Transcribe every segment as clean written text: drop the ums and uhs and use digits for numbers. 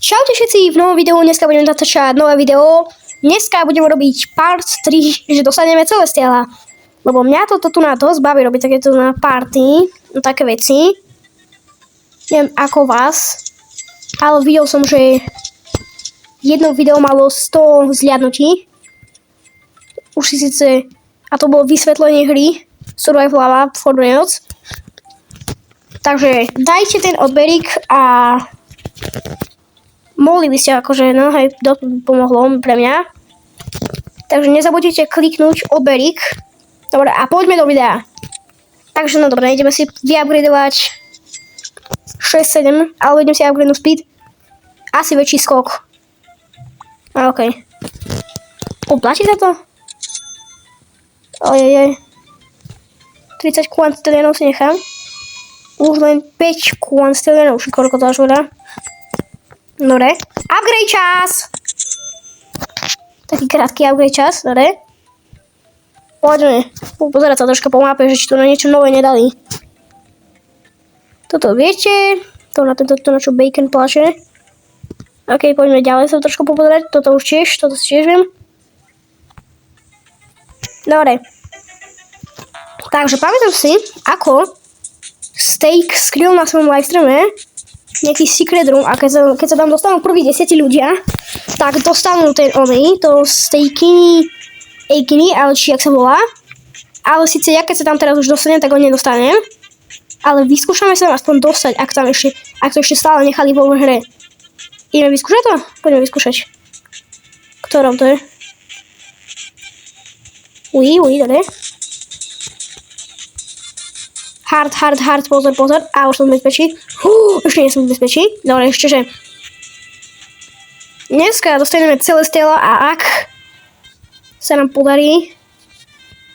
Čaute všetci, v novom videu dneska budeme natáčať nové video. Dneska budeme robiť part 3, že dostaneme Celestiala. Lebo mňa toto tu na dosť baví robiť takéto na party, také veci. Neviem ako vás, ale videl som, že jedno video malo 100 zliadnutí. Už si síce, a to bolo vysvetlenie hry Survival for Reals. Takže dajte ten odberík a mohli by ste akože, no hej, pomohlo pre mňa. Takže nezabudnite kliknúť odberík. Dobre, a poďme do videa. Takže no dobre, ideme si vyupgradovať 6-7, ale idem si upgradenúť speed. Asi väčší skok. A okej. Oplatí sa to? Ojejej. 30 quantillionov si nechám. Už len 5 quantillionov, koľko to až hodá. Dobre. Upgrade čas! Taký krátky upgrade čas, dobre. Poďme pozerať sa troška po mape, že či tu na niečo nové nedali. Toto viete. To na čo bacon plače. Ok, poďme ďalej sa trošku popozerať. Toto už tiež, toto si tiež viem. Dobre. Takže pamätám si, ako Steak skryl na svojom livestreame nejaký secret room a keď sa tam dostanú prví 10 ľudia, tak dostanú ten to Steakiny, ale či jak sa volá. Ale síce ja keď sa tam teraz už dostanem, tak ho nedostanem. Ale vyskúšame sa aspoň dostať, ak to ešte stále nechali vo hre. Ideme vyskúšať to? Poďme vyskúšať. Ktorom to je? Dobre. Hard, pozor. A už som v bezpečí. Ešte nie som v bezpečí. Dobre, ešte že. Dneska dostaneme Celestiala a ak sa nám podarí,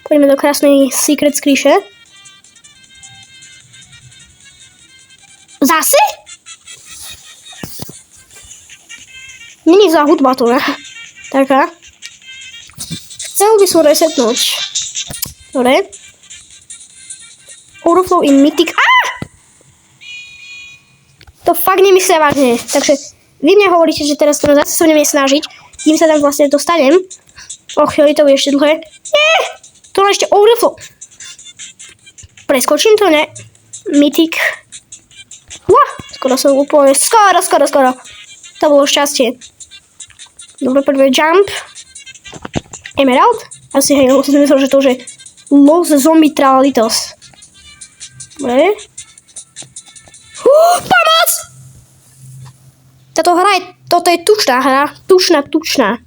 poďme do krásnej secret skríše. Zase? Není za hudba to, ne? Taká. Chcel by som resetnúť. Dobre. Overflow in Mythic. To fakt nemyslia vážne. Takže vy mne hovoríte, že teraz to zase sa budeme snažiť. Kým sa tam vlastne dostanem. Chvíli to bude ešte dlhé. Nie! To je ešte overflow. Preskočím to, ne? Mythic. Skoro som úplne. Skoro. To bolo šťastie. Dobre, poďme jump. Emerald? Asi hej, som si myslel, že to už je Los Zombitralitos. Dobre. Pomoc! Táto hra toto je tučná hra. Tučná.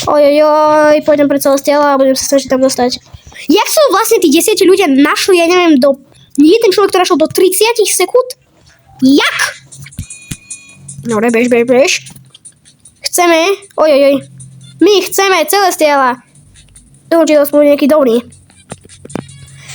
Ojojoj, pôjdem pre Celestiala a budem sa snažiť tam dostať. Jak sú vlastne tí 10 ľudia našli, ja neviem, nie ten človek, ktorý našiel do 30 sekúnd? Jak? Dobre, bež. Chceme, my chceme Celestiala. Dúfam, že to bude nejaký dobrý.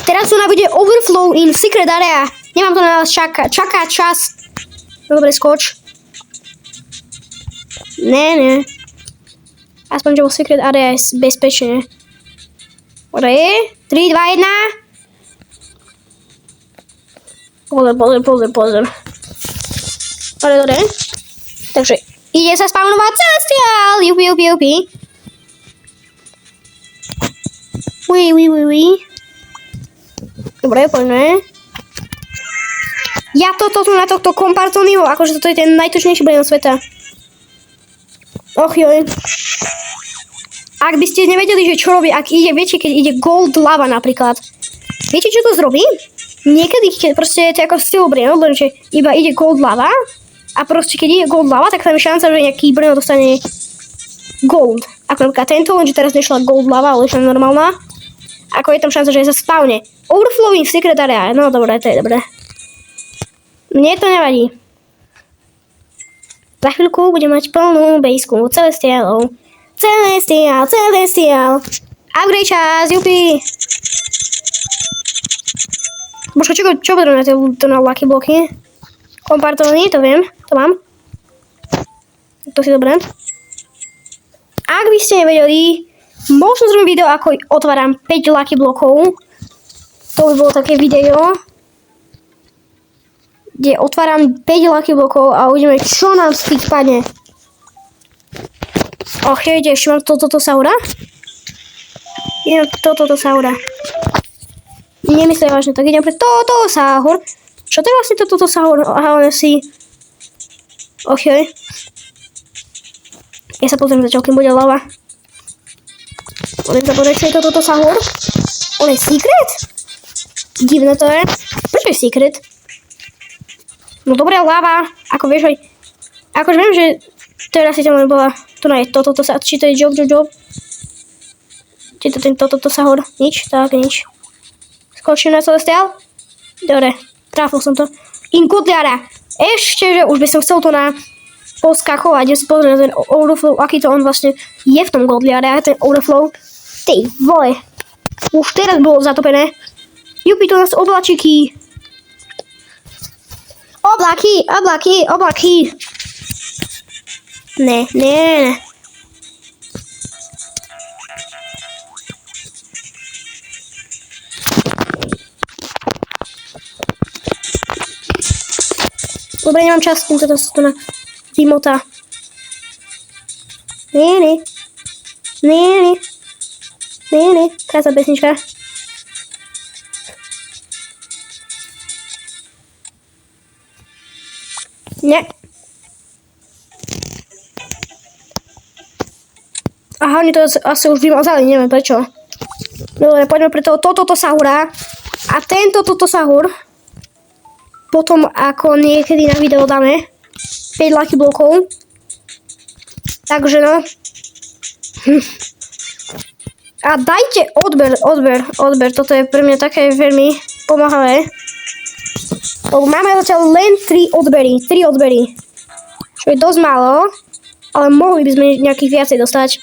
Teraz tu bude overflow in secret area. Nemám to na nás čaká čas. Dobre, skoč. Ne. Aspoň, že vo secret area je bezpečne. Dobre, 3, 2, 1. Pozor. Dobre. Takže, ide sa spawnovať Celestial. Jupi. Ui. Dobre, poďme. Ja toto tu na tohto kompartonivo, akože toto je ten najtočnejší breno sveta. Joj. Ak by ste nevedeli, že čo robí, viete, keď ide gold lava napríklad. Viete, čo to zrobí? Niekedy, keď proste je to ako styl breno, lenže iba ide gold lava a proste keď ide gold lava, tak tam je šanca, že nejaký breno dostane gold. Ako napríklad tento, lenže teraz nešla gold lava, ale išla normálna. Ako je tam šanca, že sa spawne. Overflowing secret area. No dobré, to je dobré. Mne to nevadí. Za chvíľku budem mať plnú bejsku Celestialov. Celestial. Upgrade čas, jupi. Božko, čo potrebujem to na lucky bloky? Kompartovaný, to viem, to mám. To si dobré. Ak by ste nevedeli, možno zrobím video, ako otváram 5 lucky blokov. To by bolo také video. kde otváram 5 lucky blokov a uvidíme, čo nám z tých padne. Ide, ešte mám toto saura. Idem toto saura. Nemyslím vážne, tak idem pre toto saur. Čo to je vlastne toto saur? Aha, on je si... Ja sa pozriem zatiaľ, kým bude lava. Budem sa pozrieť, čo je toto saur. On je secret? Divné to je. Prečo je secret? No dobré, lava. Ako vieš aj... Akože viem, že... Teraz si tam len bola... To nie je toto sa... Či to je job. Či to je toto sahor. Nič, tak nič. Skočím na Celestial. Dobre, trafil som to. Inkutliara. Ešte, že už by som chcel to na... Poskakovať. Ja si pozriem na ten overflow. Aký to on vlastne je v tom godliare. Ten overflow. Ty vole. Už teraz bolo zatopené. Jupi, to nás oblačiky. Oblaky. Ne. Dobre, nemám čas, týmto to na Timota. Ne. Krásna pesnička. Ne. Aha, oni to asi už vymazali, neviem prečo. Dobre, poďme pre toto sahura. A toto sahur. Potom ako niekedy na video dáme 5 lucky blokov. Takže no. A dajte odber. Toto je pre mňa také veľmi pomáhavé. Máme zatiaľ len 3 odbery. Čo je dosť málo. Ale mohli by sme nejakých viacej dostať.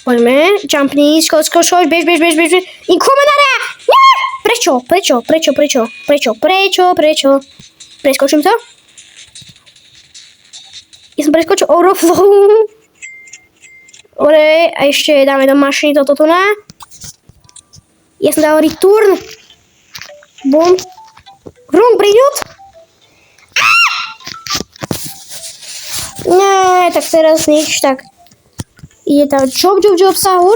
Poďme, jumpni, skoč, bež. Inkomenara! Nie! Prečo? Preskočím to? Ja som preskočil overflow. Dobre, a ešte dáme do mašiny toto tu na. Ja som dal return. Bum. Wrong preňut. Nie, tak teraz nič, tak. Ide tam job sahur.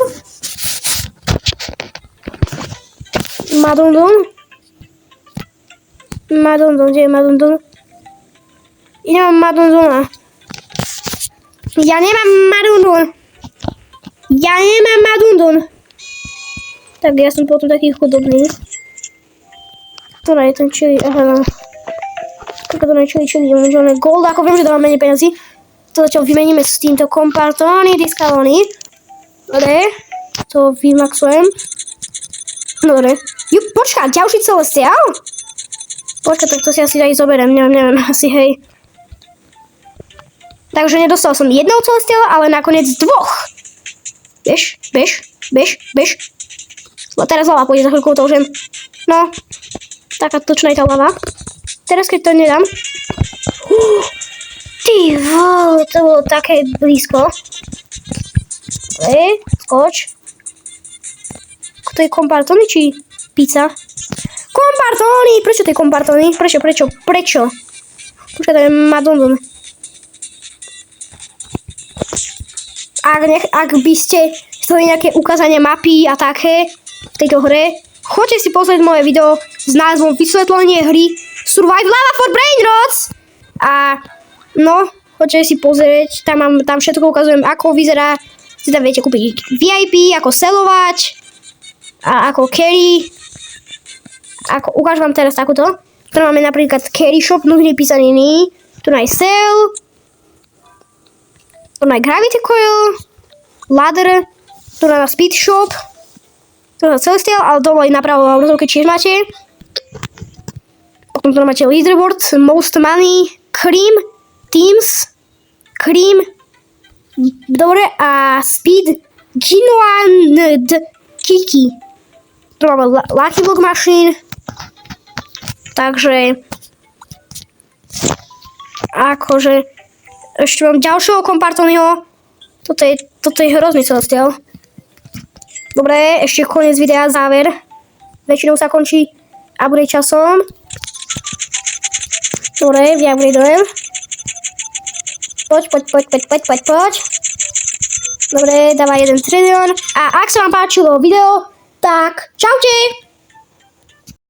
Madundun, kde je Madundun? Ja nemám Madunduna. Ja nemám Madundun. Tak ja som potom taký chudobný. To je ten chili, aha no. To je chili, môžeme gold, ako viem, že dávam menej peniazy. To zatiaľ vymeníme s týmto kompartóny, diskalóny. Dobre, to vymaxujem. Dobre. Počkaj, ďalší Celestial? Počkaj, tak to si asi aj zoberiem, neviem, asi hej. Takže nedostal som jedného Celestiala, ale nakoniec 2. Bež. Teraz lava pôjde, za chvíľku otoužem. No, taká točná je tá lava. Teraz keď to nedám. Ty vole, to bolo také blízko. Skoč. To je kompartóny, či pizza? Kompartóny! Prečo to je kompartóny? Prečo? Počkaj, to je Madundun. Ak by ste chceli nejaké ukázanie mapy a také v tejto hre, choďte si pozrieť moje video s názvom Vysvetlenie hry Survive Lava for Brainrots. A no, choďte si pozrieť, tam všetko ukazujem, ako vyzerá. Si tam viete kúpiť VIP, ako selovať. A ako carry, ukážem vám teraz takúto. Tu máme napríklad carry shop, nudný písaniny. Tu je sell. Tu je gravity coil. Ladder. Tu je speed shop. Tu je Celestial, ale dole napravo obrazovke tiež máte. Potom tu máte leaderboard, most money, cream, teams, cream. Dobre, a speed, Ginoand, Kiki. Tu máme Lucky Block Machine. Takže akože ešte mám ďalšieho kompartónyho. Toto je hrozný Celestial. Dobre, ešte koniec videa, záver. Väčšinou sa končí upgrade časom. Dobre, vyupgradeujem. Poď. Dobre, dáva 1 trilión. A ak sa vám páčilo video, tak čaute!